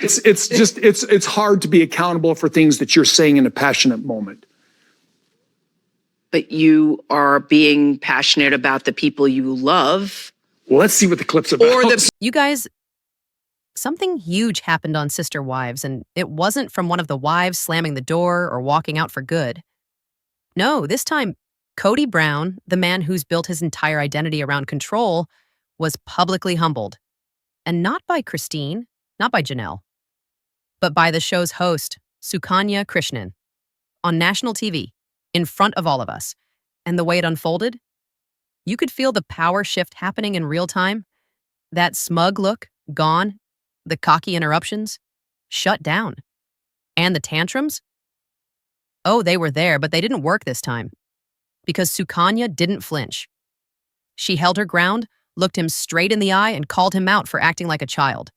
It's hard to be accountable for things that you're saying in a passionate moment. But you are being passionate about the people you love. Well, let's see what the clip's about. You guys, something huge happened on Sister Wives, and it wasn't from one of the wives slamming the door or walking out for good. No, this time, Cody Brown, the man who's built his entire identity around control, was publicly humbled. And not by Christine, not by Janelle, but by the show's host, Sukanya Krishnan, on national TV, in front of all of us. And the way it unfolded, you could feel the power shift happening in real time. That smug look, gone. The cocky interruptions, shut down. And the tantrums? Oh, they were there, but they didn't work this time. Because Sukanya didn't flinch. She held her ground, looked him straight in the eye, and called him out for acting like a child.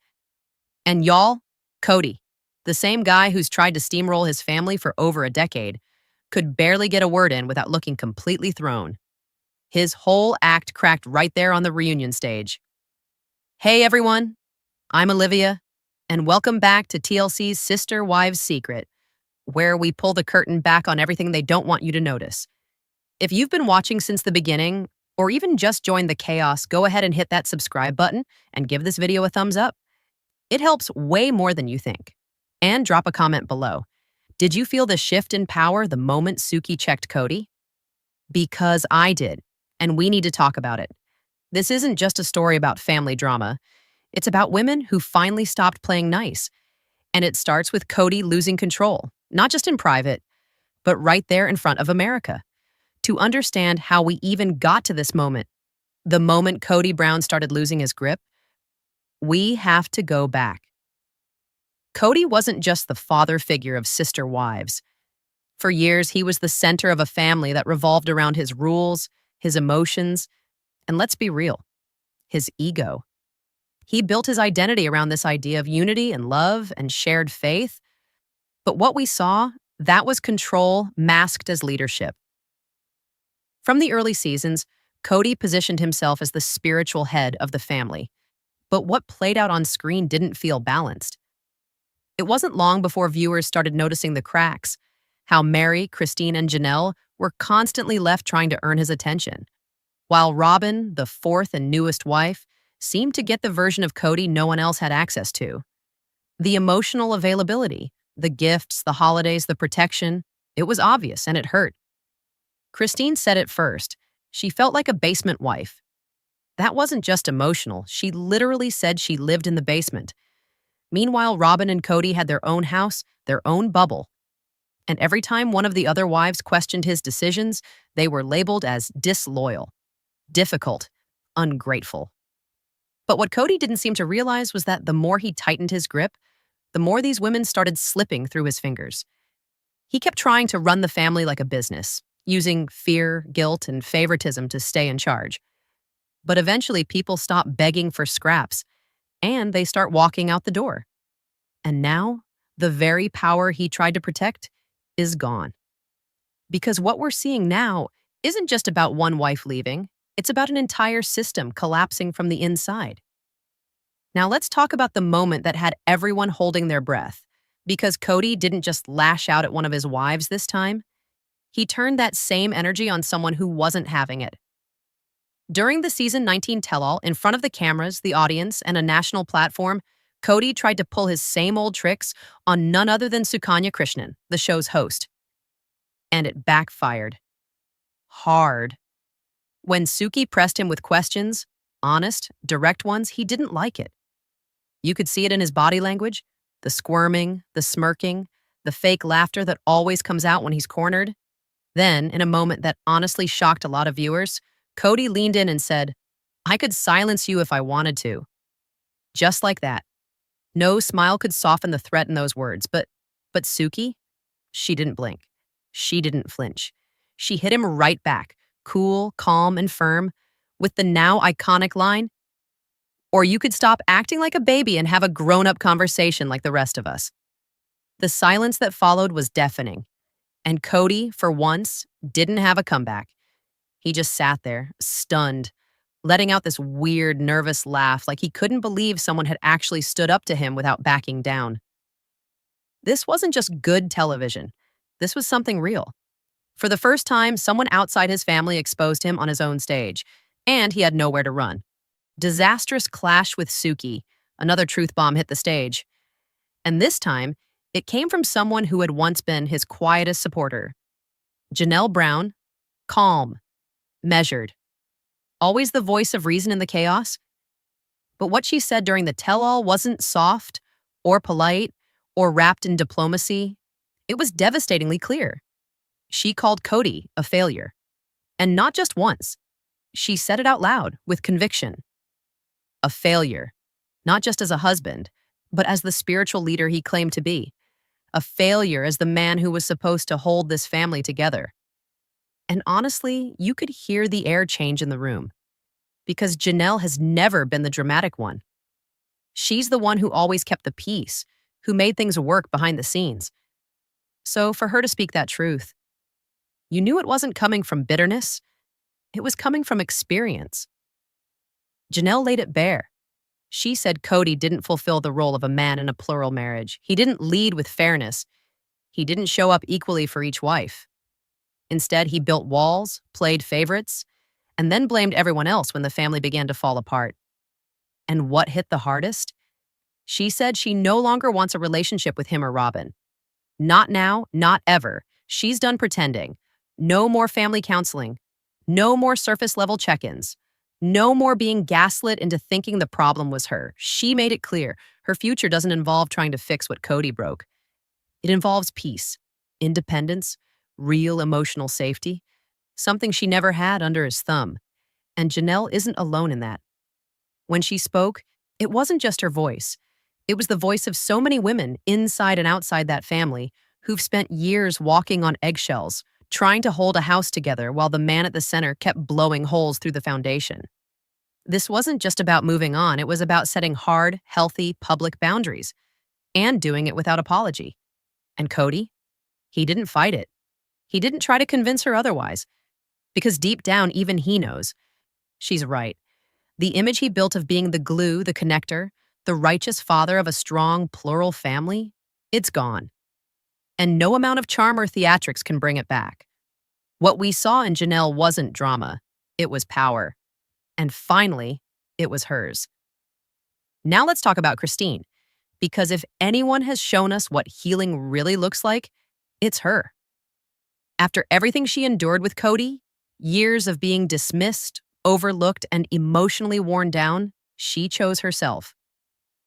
And y'all, Cody, the same guy who's tried to steamroll his family for over a decade, could barely get a word in without looking completely thrown. His whole act cracked right there on the reunion stage. Hey everyone, I'm Olivia, and welcome back to TLC's Sister Wives Secret, where we pull the curtain back on everything they don't want you to notice. If you've been watching since the beginning, or even just joined the chaos, go ahead and hit that subscribe button and give this video a thumbs up. It helps way more than you think. And drop a comment below. Did you feel the shift in power the moment Suki checked Cody? Because I did, and we need to talk about it. This isn't just a story about family drama. It's about women who finally stopped playing nice. And it starts with Cody losing control, not just in private, but right there in front of America. To understand how we even got to this moment, the moment Cody Brown started losing his grip, we have to go back. Cody wasn't just the father figure of Sister Wives. For years, he was the center of a family that revolved around his rules, his emotions, and let's be real, his ego. He built his identity around this idea of unity and love and shared faith. But what we saw, that was control masked as leadership. From the early seasons, Cody positioned himself as the spiritual head of the family. But what played out on screen didn't feel balanced. It wasn't long before viewers started noticing the cracks, how Mary, Christine, and Janelle were constantly left trying to earn his attention, while Robin, the fourth and newest wife, seemed to get the version of Cody no one else had access to. The emotional availability, the gifts, the holidays, the protection, it was obvious and it hurt. Christine said it first. She felt like a basement wife. That wasn't just emotional. She literally said she lived in the basement. Meanwhile, Robin and Cody had their own house, their own bubble. And every time one of the other wives questioned his decisions, they were labeled as disloyal, difficult, ungrateful. But what Cody didn't seem to realize was that the more he tightened his grip, the more these women started slipping through his fingers. He kept trying to run the family like a business, using fear, guilt, and favoritism to stay in charge. But eventually, people stop begging for scraps, and they start walking out the door. And now, the very power he tried to protect is gone. Because what we're seeing now isn't just about one wife leaving, it's about an entire system collapsing from the inside. Now let's talk about the moment that had everyone holding their breath, because Cody didn't just lash out at one of his wives this time. He turned that same energy on someone who wasn't having it. During the season 19 tell-all, in front of the cameras, the audience, and a national platform, Cody tried to pull his same old tricks on none other than Sukanya Krishnan, the show's host. And it backfired. Hard. When Suki pressed him with questions, honest, direct ones, he didn't like it. You could see it in his body language, the squirming, the smirking, the fake laughter that always comes out when he's cornered. Then, in a moment that honestly shocked a lot of viewers, Cody leaned in and said, "I could silence you if I wanted to." Just like that. No smile could soften the threat in those words, but Suki, she didn't blink. She didn't flinch. She hit him right back, cool, calm, and firm, with the now iconic line, "Or you could stop acting like a baby and have a grown-up conversation like the rest of us." The silence that followed was deafening, and Cody, for once, didn't have a comeback. He just sat there, stunned, letting out this weird, nervous laugh like he couldn't believe someone had actually stood up to him without backing down. This wasn't just good television. This was something real. For the first time, someone outside his family exposed him on his own stage, and he had nowhere to run. Disastrous clash with Suki. Another truth bomb hit the stage. And this time, it came from someone who had once been his quietest supporter. Janelle Brown, calm, measured, always the voice of reason in the chaos. But what she said during the tell-all wasn't soft or polite or wrapped in diplomacy. It was devastatingly clear. She called Cody a failure. And not just once. She said it out loud with conviction. A failure, not just as a husband, but as the spiritual leader he claimed to be. A failure as the man who was supposed to hold this family together. And honestly, you could hear the air change in the room. Because Janelle has never been the dramatic one. She's the one who always kept the peace, who made things work behind the scenes. So for her to speak that truth, you knew it wasn't coming from bitterness. It was coming from experience. Janelle laid it bare. She said Cody didn't fulfill the role of a man in a plural marriage. He didn't lead with fairness. He didn't show up equally for each wife. Instead, he built walls, played favorites, and then blamed everyone else when the family began to fall apart. And what hit the hardest? She said she no longer wants a relationship with him or Robin. Not now, not ever. She's done pretending. No more family counseling. No more surface-level check-ins. No more being gaslit into thinking the problem was her. She made it clear her future doesn't involve trying to fix what Cody broke. It involves peace, independence, real emotional safety, something she never had under his thumb. And Janelle isn't alone in that. When she spoke, it wasn't just her voice. It was the voice of so many women inside and outside that family who've spent years walking on eggshells, trying to hold a house together while the man at the center kept blowing holes through the foundation. This wasn't just about moving on, it was about setting hard, healthy, public boundaries, and doing it without apology. And Cody? He didn't fight it. He didn't try to convince her otherwise, because deep down, even he knows. She's right. The image he built of being the glue, the connector, the righteous father of a strong, plural family, it's gone. And no amount of charm or theatrics can bring it back. What we saw in Janelle wasn't drama. It was power. And finally, it was hers. Now let's talk about Christine, because if anyone has shown us what healing really looks like, it's her. After everything she endured with Cody, years of being dismissed, overlooked, and emotionally worn down, she chose herself.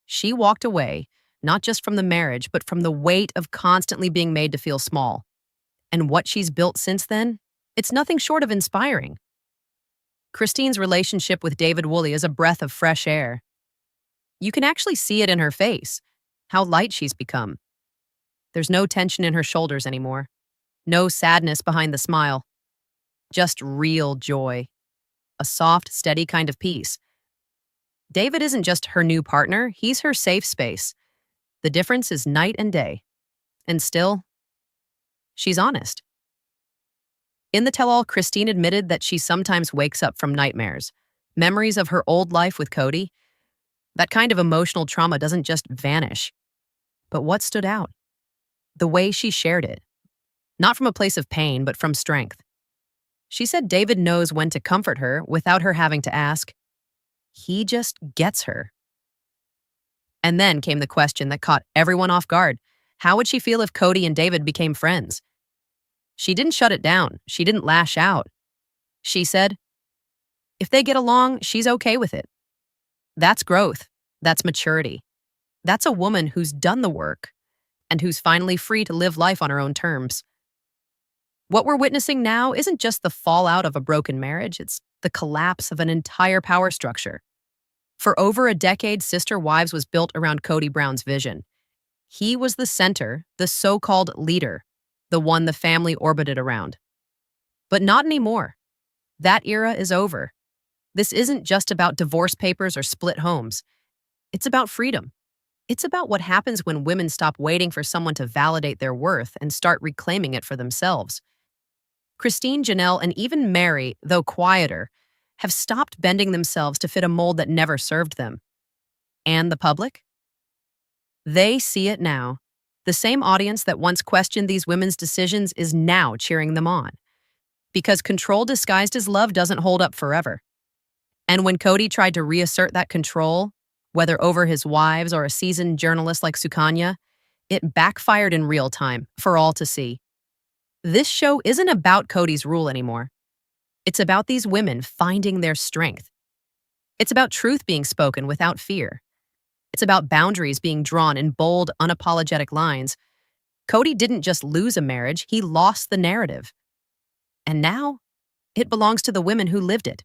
She walked away, not just from the marriage, but from the weight of constantly being made to feel small. And what she's built since then, it's nothing short of inspiring. Christine's relationship with David Woolley is a breath of fresh air. You can actually see it in her face, how light she's become. There's no tension in her shoulders anymore. No sadness behind the smile. Just real joy. A soft, steady kind of peace. David isn't just her new partner, he's her safe space. The difference is night and day. And still, she's honest. In the tell-all, Christine admitted that she sometimes wakes up from nightmares, memories of her old life with Cody. That kind of emotional trauma doesn't just vanish. But what stood out? The way she shared it. Not from a place of pain, but from strength. She said David knows when to comfort her without her having to ask. He just gets her. And then came the question that caught everyone off guard. How would she feel if Cody and David became friends? She didn't shut it down. She didn't lash out. She said, if they get along, she's okay with it. That's growth. That's maturity. That's a woman who's done the work and who's finally free to live life on her own terms. What we're witnessing now isn't just the fallout of a broken marriage, it's the collapse of an entire power structure. For over a decade, Sister Wives was built around Cody Brown's vision. He was the center, the so-called leader, the one the family orbited around. But not anymore. That era is over. This isn't just about divorce papers or split homes. It's about freedom. It's about what happens when women stop waiting for someone to validate their worth and start reclaiming it for themselves. Christine, Janelle, and even Mary, though quieter, have stopped bending themselves to fit a mold that never served them. And the public? They see it now. The same audience that once questioned these women's decisions is now cheering them on. Because control disguised as love doesn't hold up forever. And when Kody tried to reassert that control, whether over his wives or a seasoned journalist like Sukanya, it backfired in real time for all to see. This show isn't about Kody's rule anymore. It's about these women finding their strength. It's about truth being spoken without fear. It's about boundaries being drawn in bold, unapologetic lines. Kody didn't just lose a marriage, he lost the narrative. And now, it belongs to the women who lived it.